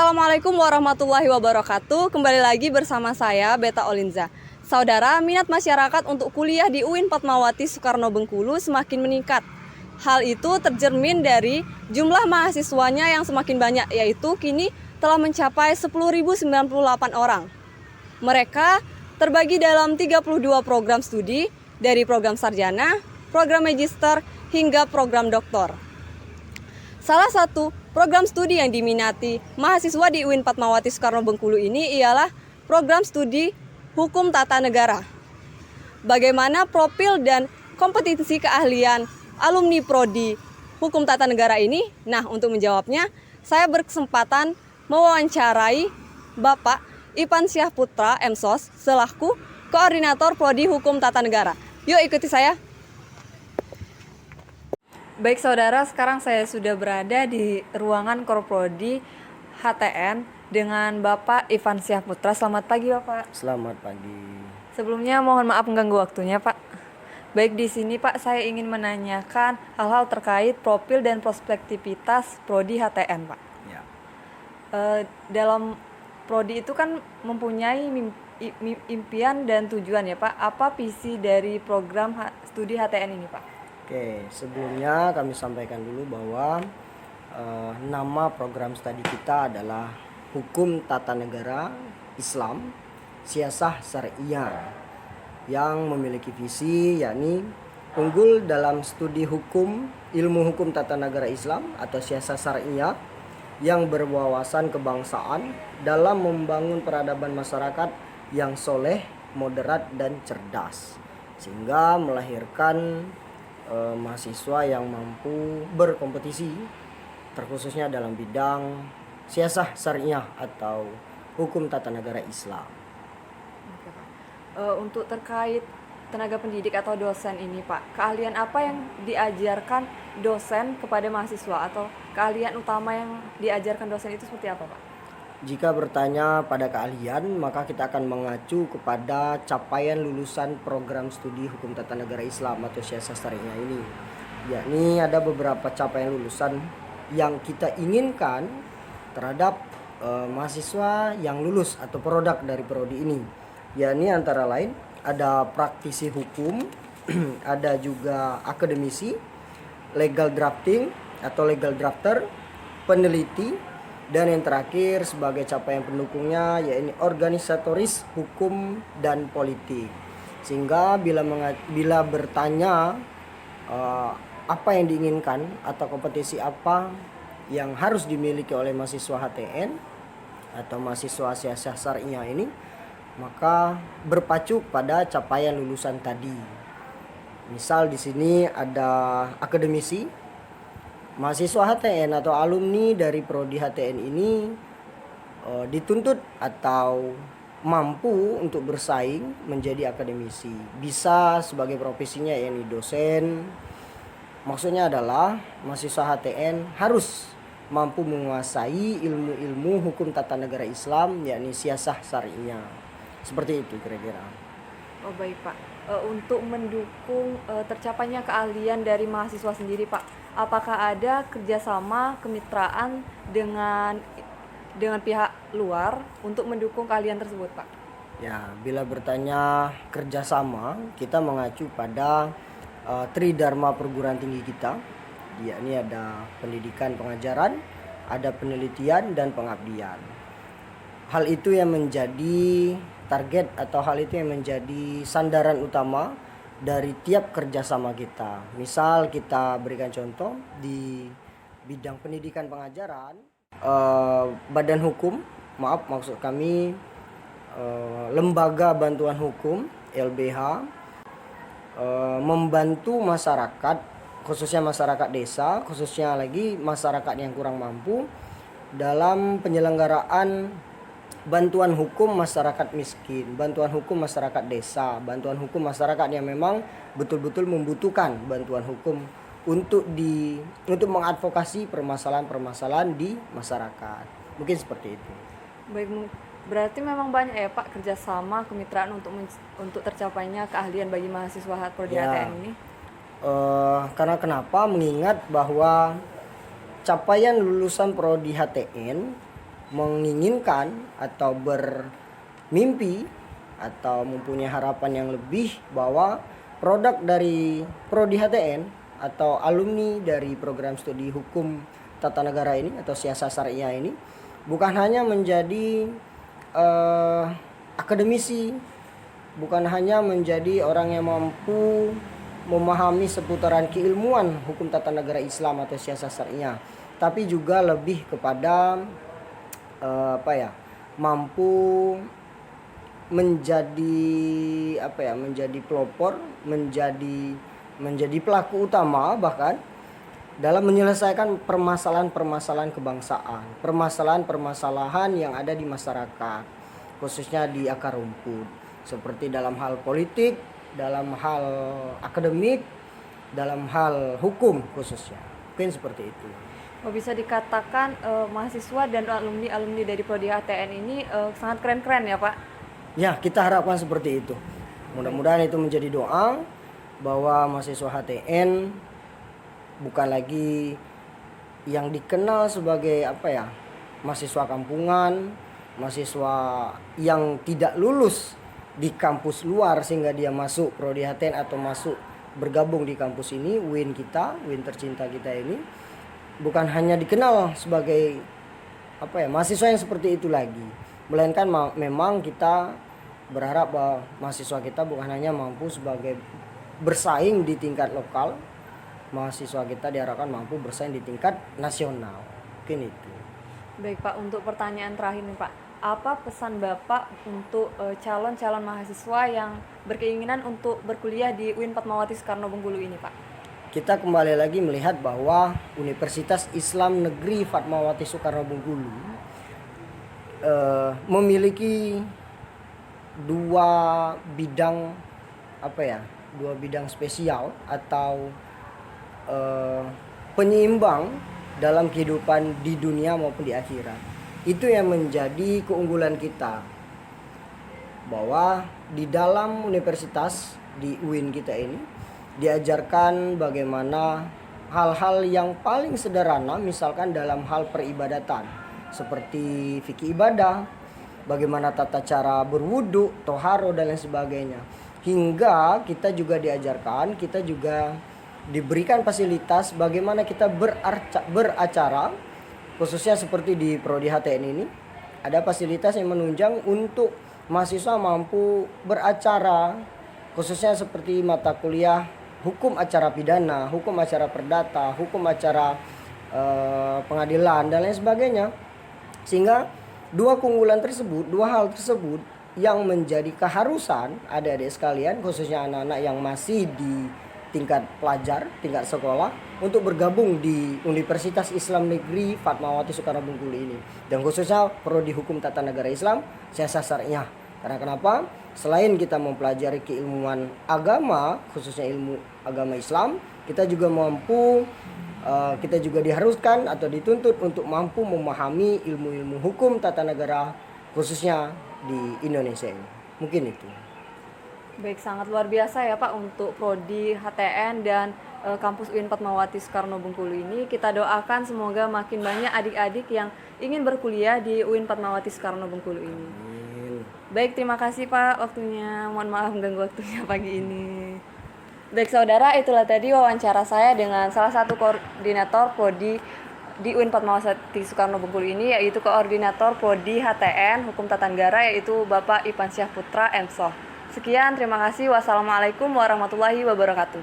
Assalamualaikum warahmatullahi wabarakatuh. Kembali lagi bersama saya Beta Olinza. Saudara, minat masyarakat untuk kuliah di UIN Fatmawati Soekarno Bengkulu semakin meningkat. Hal itu tercermin dari jumlah mahasiswanya yang semakin banyak, yaitu kini telah mencapai 10.098 orang. Mereka terbagi dalam 32 program studi, dari program sarjana, program magister, hingga program doktor. Salah satu program studi yang diminati mahasiswa di UIN Fatmawati Soekarno Bengkulu ini ialah program studi Hukum Tata Negara. Bagaimana profil dan kompetensi keahlian alumni Prodi Hukum Tata Negara ini? Nah, untuk menjawabnya, saya berkesempatan mewawancarai Bapak Ipan Syah Putra MSOS selaku Koordinator Prodi Hukum Tata Negara. Yuk ikuti saya. Baik saudara, sekarang saya sudah berada di ruangan Korprodi HTN dengan Bapak Ipan Syah Putra. Selamat pagi Bapak. Selamat pagi. Sebelumnya mohon maaf mengganggu waktunya Pak. Baik, di sini Pak, saya ingin menanyakan hal-hal terkait profil dan prospektivitas Prodi HTN Pak. Ya. Dalam Prodi itu kan mempunyai impian dan tujuan ya Pak. Apa visi dari program studi HTN ini Pak? Oke, sebelumnya kami sampaikan dulu bahwa nama program studi kita adalah Hukum Tata Negara Islam Siasah Syariah, yang memiliki visi yakni unggul dalam studi hukum, ilmu hukum tata negara Islam atau siasah syariah yang berwawasan kebangsaan dalam membangun peradaban masyarakat yang soleh, moderat, dan cerdas, sehingga melahirkan mahasiswa yang mampu berkompetisi terkhususnya dalam bidang siasah syariah atau hukum tata negara Islam. Oke, Pak. Untuk terkait tenaga pendidik atau dosen ini Pak, keahlian apa yang diajarkan dosen kepada mahasiswa atau keahlian utama yang diajarkan dosen itu seperti apa Pak? Jika bertanya pada keahlian, maka kita akan mengacu kepada capaian lulusan program studi Hukum Tata Negara Islam atau Siasah Syariah ini. Yakni ada beberapa capaian lulusan yang kita inginkan terhadap mahasiswa yang lulus atau produk dari prodi ini. Yakni antara lain ada praktisi hukum, ada juga akademisi, legal drafting atau legal drafter, peneliti, dan yang terakhir sebagai capaian pendukungnya yaitu organisatoris hukum dan politik. Sehingga bila bertanya apa yang diinginkan atau kompetensi apa yang harus dimiliki oleh mahasiswa HTN atau mahasiswa siasah syariah ini, maka berpacu pada capaian lulusan tadi. Misal di sini ada akademisi. Mahasiswa HTN atau alumni dari prodi HTN ini dituntut atau mampu untuk bersaing menjadi akademisi. Bisa sebagai profesinya yakni dosen. Maksudnya adalah mahasiswa HTN harus mampu menguasai ilmu-ilmu hukum tata negara Islam yakni siasah syariah. Seperti itu kira-kira. Oh baik Pak. Untuk mendukung tercapainya keahlian dari mahasiswa sendiri Pak, apakah ada kerjasama kemitraan dengan pihak luar untuk mendukung keahlian tersebut Pak? Ya, bila bertanya kerjasama, kita mengacu pada Tridharma perguruan tinggi kita, yakni ada pendidikan pengajaran, ada penelitian, dan pengabdian. Hal itu yang menjadi target atau hal itu yang menjadi sandaran utama dari tiap kerjasama kita. Misal kita berikan contoh di bidang pendidikan pengajaran, badan hukum, maksud kami lembaga bantuan hukum LBH membantu masyarakat, khususnya masyarakat desa, khususnya lagi masyarakat yang kurang mampu dalam penyelenggaraan bantuan hukum masyarakat miskin, bantuan hukum masyarakat desa, bantuan hukum masyarakat yang memang betul-betul membutuhkan bantuan hukum untuk mengadvokasi permasalahan-permasalahan di masyarakat. Mungkin seperti itu. Baik, berarti memang banyak ya Pak kerjasama kemitraan untuk tercapainya keahlian bagi mahasiswa Prodi HTN ini. Karena kenapa? Mengingat bahwa capaian lulusan Prodi HTN menginginkan atau bermimpi atau mempunyai harapan yang lebih bahwa produk dari Prodi HTN atau alumni dari program studi hukum tata negara ini atau siasat syariah ini bukan hanya menjadi akademisi, bukan hanya menjadi orang yang mampu memahami seputaran keilmuan hukum tata negara Islam atau siasat syariah, tapi juga lebih kepada mampu menjadi pelopor, menjadi pelaku utama bahkan dalam menyelesaikan permasalahan-permasalahan kebangsaan, permasalahan-permasalahan yang ada di masyarakat, khususnya di akar rumput, seperti dalam hal politik, dalam hal akademik, dalam hal hukum khususnya. Mungkin seperti itu. Bisa dikatakan mahasiswa dan alumni dari Prodi HTN ini sangat keren-keren ya Pak? Ya, kita harapkan seperti itu. Mudah-mudahan itu menjadi doa bahwa mahasiswa HTN bukan lagi yang dikenal sebagai mahasiswa kampungan, mahasiswa yang tidak lulus di kampus luar sehingga dia masuk Prodi HTN atau masuk bergabung di kampus ini, UIN tercinta kita ini bukan hanya dikenal sebagai mahasiswa yang seperti itu lagi, melainkan memang kita berharap bahwa mahasiswa kita bukan hanya mampu sebagai bersaing di tingkat lokal, mahasiswa kita diharapkan mampu bersaing di tingkat nasional. Mungkin itu. Baik Pak, untuk pertanyaan terakhir nih Pak, apa pesan Bapak untuk calon-calon mahasiswa yang berkeinginan untuk berkuliah di UIN Fatmawati Soekarno Bengkulu ini Pak? Kita kembali lagi melihat bahwa Universitas Islam Negeri Fatmawati Soekarno Bengkulu memiliki dua bidang spesial atau penyeimbang dalam kehidupan di dunia maupun di akhirat. Itu yang menjadi keunggulan kita, bahwa di dalam universitas di UIN kita ini diajarkan bagaimana hal-hal yang paling sederhana, misalkan dalam hal peribadatan seperti fikih ibadah, bagaimana tata cara berwudu, toharo dan lain sebagainya. Hingga kita juga diajarkan, kita juga diberikan fasilitas bagaimana kita beracara, khususnya seperti di Prodi HTN ini ada fasilitas yang menunjang untuk mahasiswa mampu beracara, khususnya seperti mata kuliah hukum acara pidana, hukum acara perdata, hukum acara pengadilan dan lain sebagainya. Sehingga dua hal tersebut yang menjadi keharusan adik-adik sekalian, khususnya anak-anak yang masih di tingkat pelajar, tingkat sekolah, untuk bergabung di Universitas Islam Negeri Fatmawati Soekarno Bengkulu ini, dan khususnya Prodi Hukum Tata Negara Islam Siasat Syariah. Karena kenapa? Selain kita mempelajari keilmuan agama, khususnya ilmu agama Islam, kita juga diharuskan atau dituntut untuk mampu memahami ilmu-ilmu hukum tata negara khususnya di Indonesia ini. Mungkin itu. Baik, sangat luar biasa ya Pak untuk Prodi HTN dan kampus UIN Fatmawati Soekarno Bengkulu ini. Kita doakan semoga makin banyak adik-adik yang ingin berkuliah di UIN Fatmawati Soekarno Bengkulu ini. Baik, terima kasih Pak waktunya. Mohon maaf mengganggu waktunya pagi ini. Baik saudara, itulah tadi wawancara saya dengan salah satu koordinator Prodi di UIN Fatmawati Soekarno Bengkulu ini, yaitu koordinator Prodi HTN Hukum Tata Negara, yaitu Bapak Ipan Syah Putra MSoh. Sekian, terima kasih. Wassalamualaikum warahmatullahi wabarakatuh.